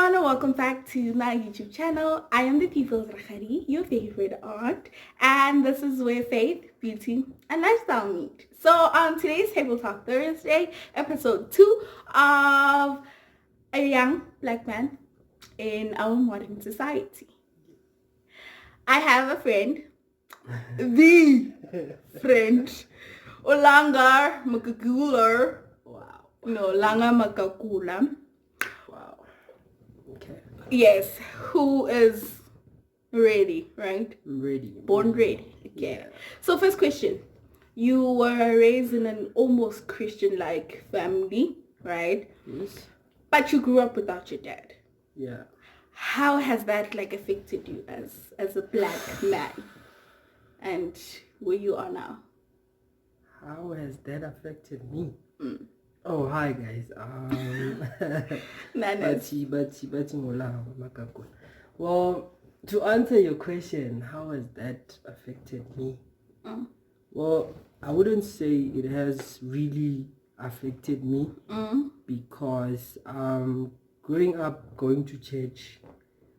everyone, welcome back to my YouTube channel. I am the People's Rakhari, your favorite aunt, and this is where faith, beauty, and lifestyle meet. So on today's Table Talk Thursday, episode 2 of a young black man in our modern society. I have a friend, the friend, Langa Magagula. Wow. No, Langa Magagula. Wow. Okay. Yes, who is ready, right? Ready. Born ready. Okay. Yeah. So first question. You were raised in an almost Christian-like family, right? Yes. But you grew up without your dad. Yeah. How has that affected you as a black man and where you are now? How has that affected me? Oh, hi guys. Well, to answer your question, how has that affected me? Well, I wouldn't say it has really affected me because growing up, going to church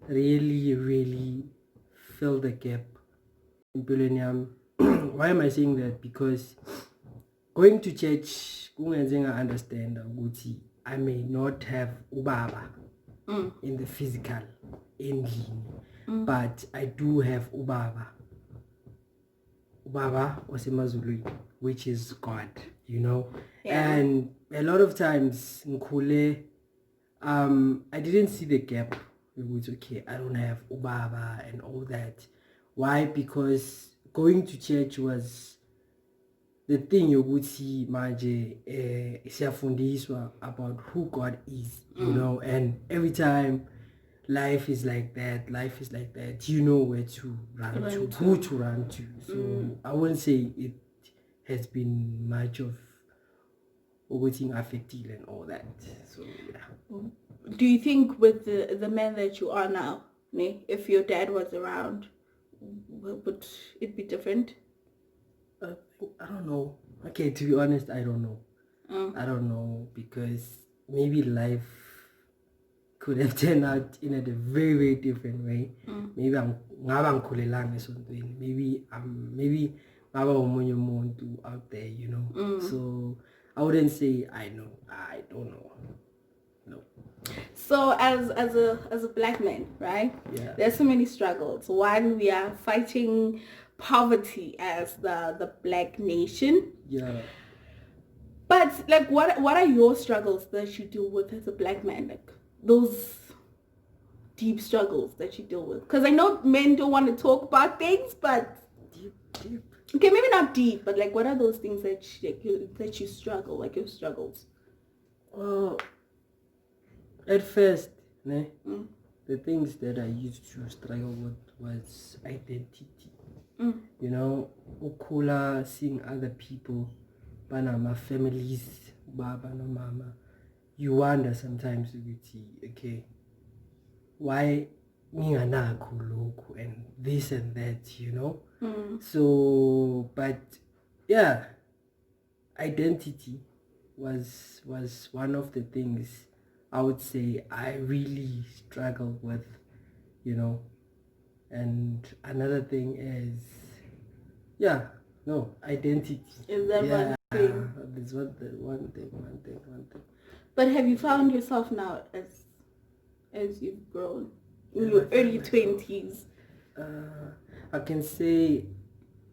really filled the gap in Bilonium. Why am I saying that? Because going to church, I understand that I may not have ubaba in the physical ending, but I do have ubaba. Ubaba wasemazulwini, which is God, you know. Yeah. And a lot of times, I didn't see the gap. It was okay, I don't have ubaba and all that. Why? Because going to church was the thing you would see manje siyafundiswa about who God is, you know, and every time life is like that, you know where to run to, who to run to. So I wouldn't say it has been much of affected and all that. So yeah. Do you think with the man that you are now, if your dad was around, would it be different? I don't know. Okay, to be honest, I don't know. I don't know, because maybe life could have turned out in a very different way. Maybe I'm maybe out there, you know. So I wouldn't say I know. I don't know. No. So as a black man, right? Yeah. There's so many struggles. One, we are fighting poverty as the black nation. Yeah. But what are your struggles that you deal with as a black man? Like those deep struggles that you deal with? Because I know men don't want to talk about things, but deep. Okay, maybe not deep, but what are those things that you struggle, like your struggles? Well, at first, the things that I used to struggle with was identity. You know, ukula, seeing other people, banama families, baba no mama. You wonder sometimes, okay, why loku and this and that, you know. So, but yeah, identity was one of the things I would say I really struggled with, you know. And another thing is, identity. Is that one thing? That's one thing. But have you found yourself now as you've grown in your early 20s? I can say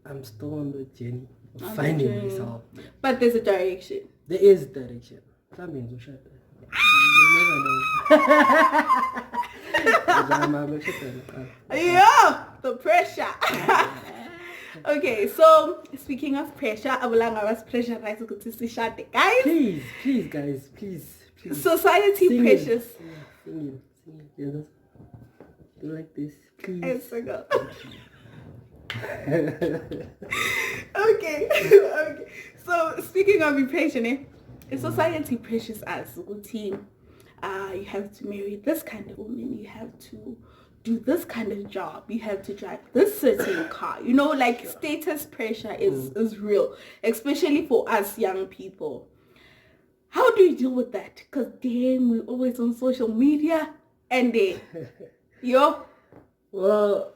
I'm still on the journey of finding myself. But there's a direction. There is direction. You never know. Yeah, the pressure. Okay, so speaking of pressure, I will was pressurized to see shot, guys. Please, guys, please. Society sing pressures. Sing it. You like this, please. Okay. So speaking of impatient, society pressures us. Routine. You have to marry this kind of woman. You have to do this kind of job. You have to drive this certain car. You know, status pressure is real, especially for us young people. How do you deal with that? Because we're always on social media and then yo. Well,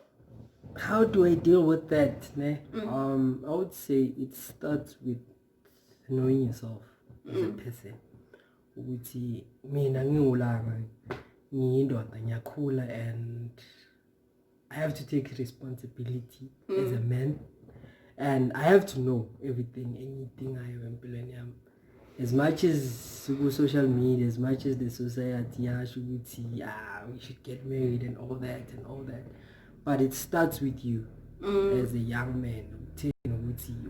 how do I deal with that? Ne? I would say it starts with knowing yourself as a person. Ukuthi mina ngiwulanga ngiyindoda ngiyakhula and I have to take responsibility as a man, and I have to know anything I am empilweni yami. As much as social media, as much as the society we should get married and all that, but it starts with you as a young man.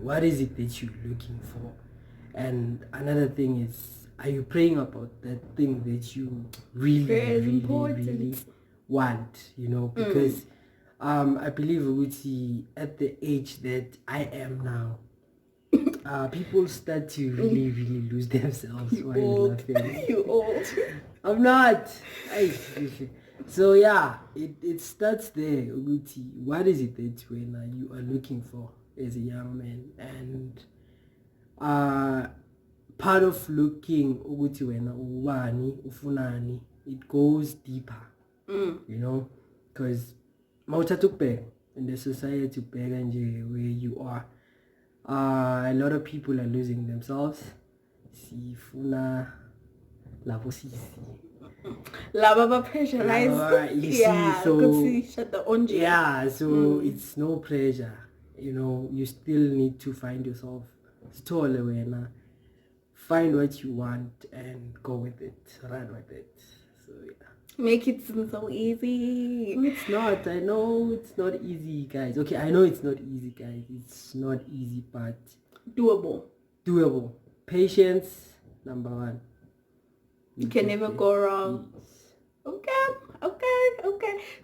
What is it that you're looking for? And another thing is, are you praying about that thing that you really want? Because I believe at the age that I am now, people start to really lose themselves. You old. I'm not. So yeah, it starts there. What is it that you are looking for as a young man? And part of looking ufunani, it goes deeper. Because in the society where you are, a lot of people are losing themselves. Sifuna labo sisi. Lava pressurized. So it's no pressure. You still need to find yourself. Find what you want and go with it. Run with it. So yeah. Make it seem so easy. It's not. I know it's not easy, guys. Okay, I know it's not easy, guys. It's not easy, but doable. Patience, number one. You can never go wrong. Okay.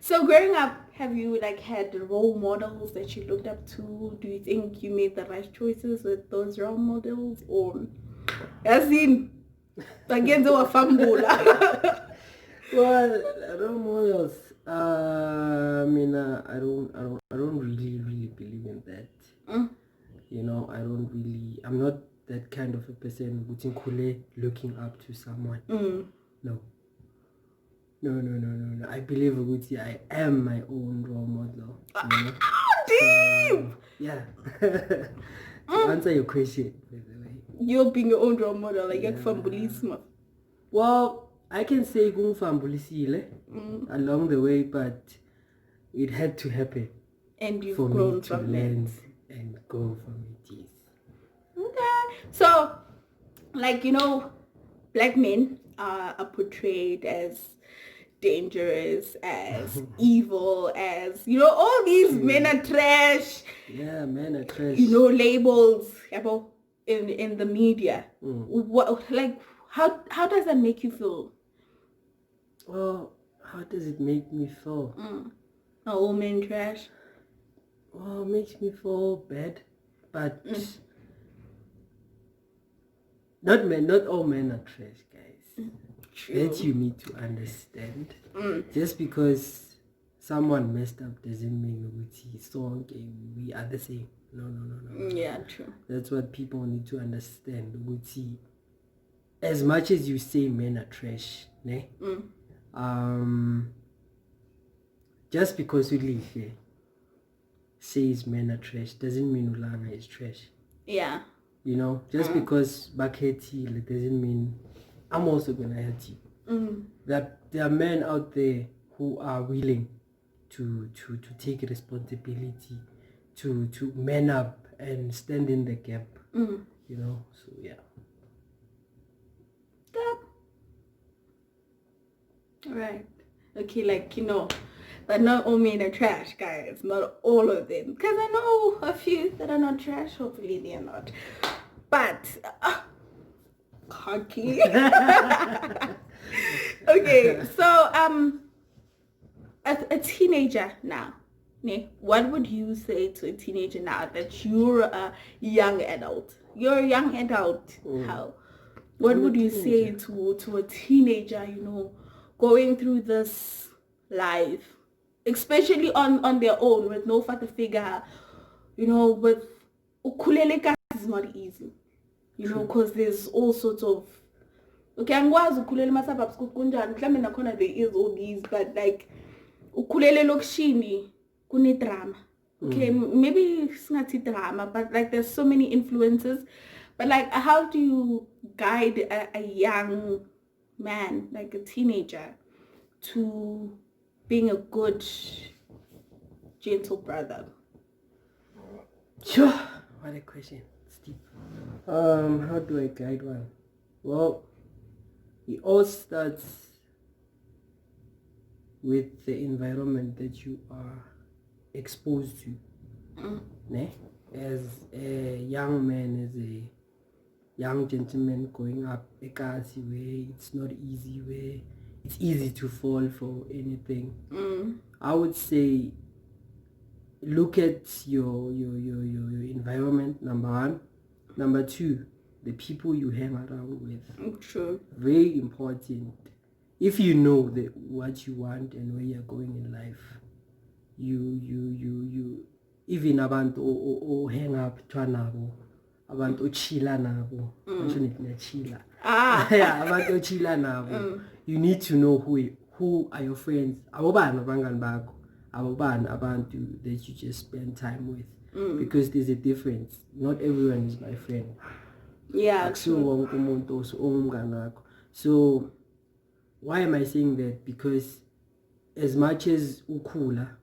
So growing up, have you had role models that you looked up to? Do you think you made the right choices with those role models, or as in against our fambula? Well, role models. I don't really believe in that. I'm not that kind of a person looking up to someone. No. I believe I am my own role model. Deep. To answer your question, by the way. You're being your own role model, fambulismo. Well, I can say fambulisile along the way, but it had to happen. And you've grown from it. And go from it, yes. Okay. So, black men are portrayed as dangerous, as evil, as all these men are trash. Yeah, men are trash. Labels in the media. What how does that make you feel? Well, how does it make me feel? Are all men trash? Well, it makes me feel bad, but not all men are trash, guys. True. That you need to understand. Just because someone messed up doesn't mean we are the same. No. Yeah, true. That's what people need to understand. As much as you say men are trash, ne? Just because we live here says men are trash doesn't mean Langa is trash. Yeah. Just because Baketi doesn't mean I'm also gonna hurt you. That there are men out there who are willing to take responsibility, to man up and stand in the gap. So yeah. Right. Okay, but not all men are trash, guys. Not all of them. Because I know a few that are not trash. Hopefully they are not. But, cocky. Okay, so, a teenager now, what would you say to a teenager now that you're a young adult? You're a young adult. How? What would you say to a teenager, going through this life, especially on their own with no father figure, with ukulele is not easy, because there's all sorts of Okay, angikwazi ukukhulela ema-suburbs kunjani mhlawumbe nakhona there is all these, but like ukhulele elokishini kune-drama. Okay, maybe singathi drama, but like there's so many influences. But like, how do you guide a young man, like a teenager, to being a good, gentle brother? Sure. What a question. It's deep. How do I guide one? Well, it all starts with the environment that you are exposed to. As a young man, as a young gentleman going up a kasi way, it's not easy, where it's easy to fall for anything. I would say look at your environment, number one. Number two, the people you hang around with. True. Very important. If you know what you want and where you're going in life, you even abantu hang up nabo, abantu chilla nabo, chilla. Yeah, abantu chilla nabo. You need to know who are your friends. Abobani abangani bakho, abobani abantu that you just spend time with. Because there's a difference. Not everyone is my friend. Yeah. So why am I saying that? Because as much as ukula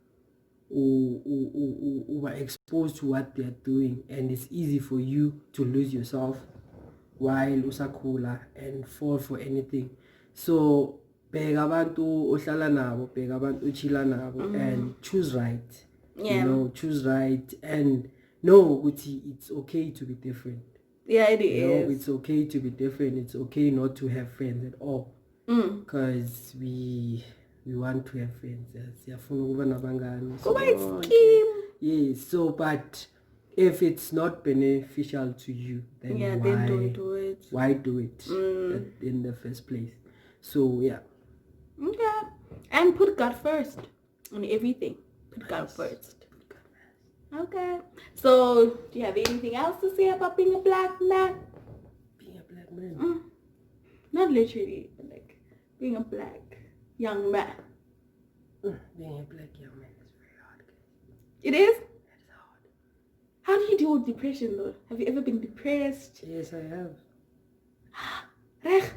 were exposed to what they're doing, and it's easy for you to lose yourself while usakula and fall for anything. So bheka abantu ohlala nabo, bheka abantu ochila nabo, and choose right. Yeah. You know, choose right and know it's okay to be different. Yeah, it is. It's okay to be different. It's okay not to have friends at all. Because we want to have friends. Yes, so but if it's not beneficial to you, then then don't do it. Why do it in the first place? So yeah. Okay. And put God first on everything. Put God first. Okay. So do you have anything else to say about being a black man? Being a black man? Not literally, but like being a black young man. Being a black young man is very hard. It is? It's hard. How do you deal with depression though? Have you ever been depressed? Yes, I have. I have.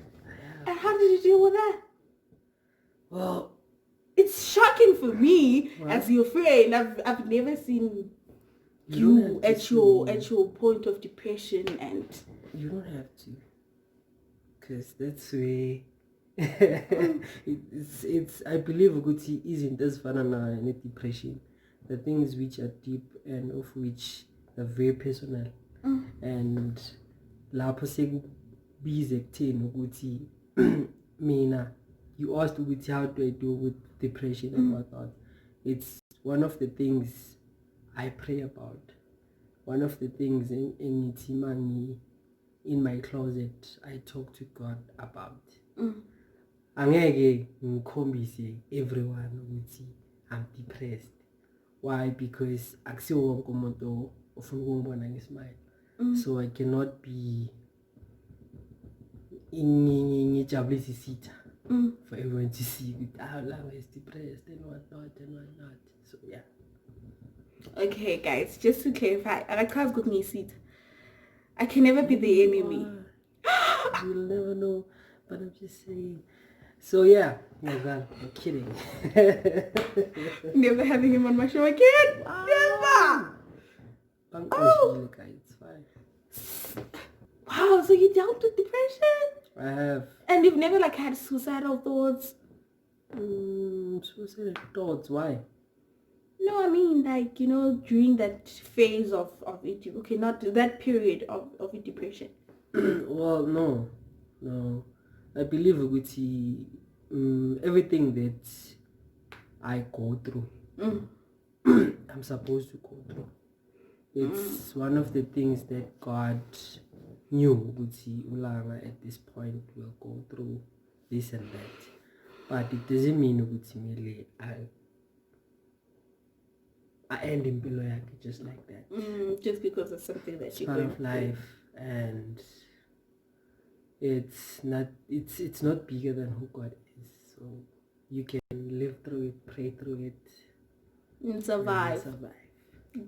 And how did you deal with that? Well, it's shocking for me as your friend. I've never seen you at your point of depression, and you don't have to, because that's where it's I believe Uguti isn't as fun as depression. The things which are deep and of which are very personal, and lapho sekubize kutheni ukuthi mina, you asked Uguti how do I deal with depression and whatnot. It's one of the things I pray about. One of the things in my closet I talk to God about. Angeke ngikhombise everyone ukuthi I'm depressed. Why? Because akusiwo wonke umuntu ofuna ukungibona ngismile. So I cannot be ngijabulisa isitha for everyone to see how Langa is depressed and whatnot. So yeah. Okay, guys, just to clarify, I can never be the enemy. You'll never know, but I'm just saying. So yeah, I'm kidding. Never having him on my show again. Never. It's fine. Wow, so you dealt with depression? I have. And you've never like had suicidal thoughts? Suicidal thoughts? Why? No, I mean like, you know, during that phase of it. Okay, not that period of depression. Well, no. I believe with everything that I go through, I'm supposed to go through. It's one of the things that God knew Guti Ulanga at this point will go through this and that. But it doesn't mean Guti I end in below just like that. Just because of something that it's part of life, and it's not bigger than who God is. So you can live through it, pray through it, and survive.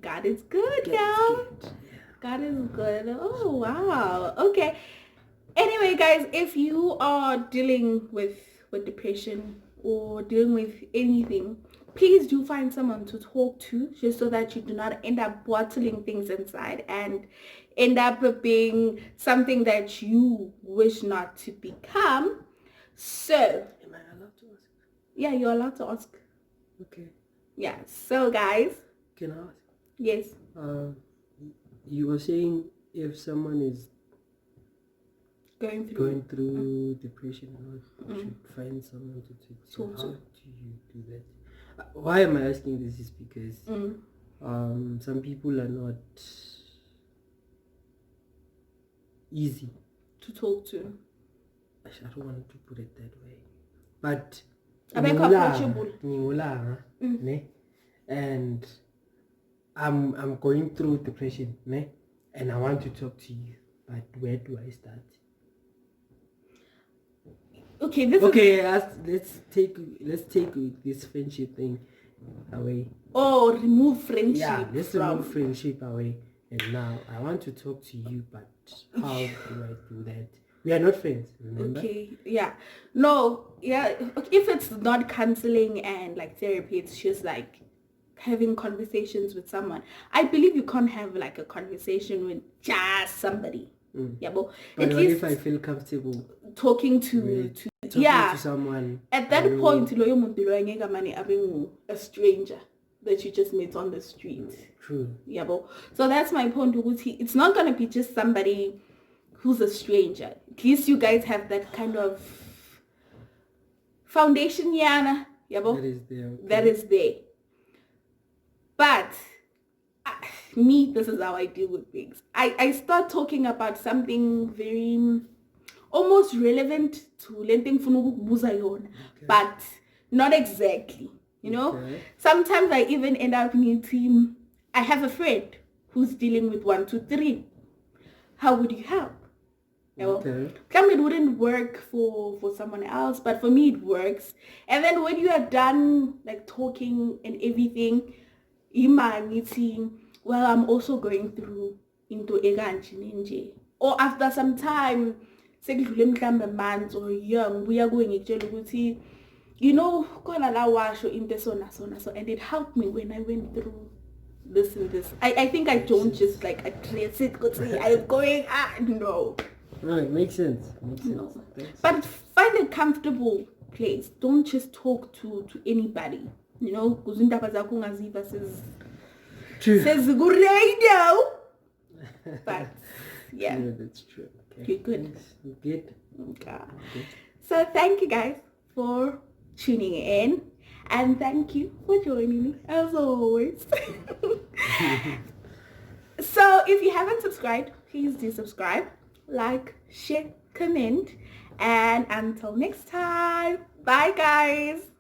God is good, God y'all. is good. God is good. Oh, wow. Okay. Anyway, guys, if you are dealing with depression or dealing with anything, please do find someone to talk to, just so that you do not end up bottling things inside and end up being something that you wish not to become. So, Am I allowed to ask? yeah, you're allowed to ask. Okay. Yeah. So, guys. Can I ask? Yes. You were saying if someone is going through depression, or should find someone to talk to. How do you do that? Why am I asking this is because some people are not easy to talk to. I don't want to put it that way, but approachable. And I'm going through depression, and I want to talk to you, but where do I start? Okay, let's take this friendship thing away. Oh, remove friendship. Yeah, let's remove friendship away. And now I want to talk to you, but how do I do that? We are not friends, remember? Okay, yeah. No, yeah. If it's not counseling and like therapy, it's just like having conversations with someone. I believe you can't have like a conversation with just somebody. Yeah, but at least if I feel comfortable talking to someone at that point, a stranger that you just met on the street. True. Yeah, but so that's my point. It's not gonna be just somebody who's a stranger. At least you guys have that kind of foundation, Yana. Yeah, but that is there. Okay. That is there. But me, this is how I deal with things. I start talking about something very almost relevant to lenting funubuzayon, but not exactly. You know, sometimes I even end up meeting. I have a friend who's dealing with 1, 2, 3. How would you help? It wouldn't work for someone else, but for me it works. And then when you are done like talking and everything, you might meeting. Well, I'm also going through into eganjinenje. Or after some time, sekudlule months or young, we are going ukuthi, you know, and it helped me when I went through this and this. I think I don't just like address it because I'm going no. No, it makes sense. No. But find a comfortable place. Don't just talk to anybody. You know, because in Tapazakungaziva says radio. But yeah. Yeah, that's true. Okay. You're good. Thanks. You're good. Okay. So thank you guys for tuning in. And thank you for joining me as always. So if you haven't subscribed, please do subscribe, like, share, comment, and until next time, bye guys.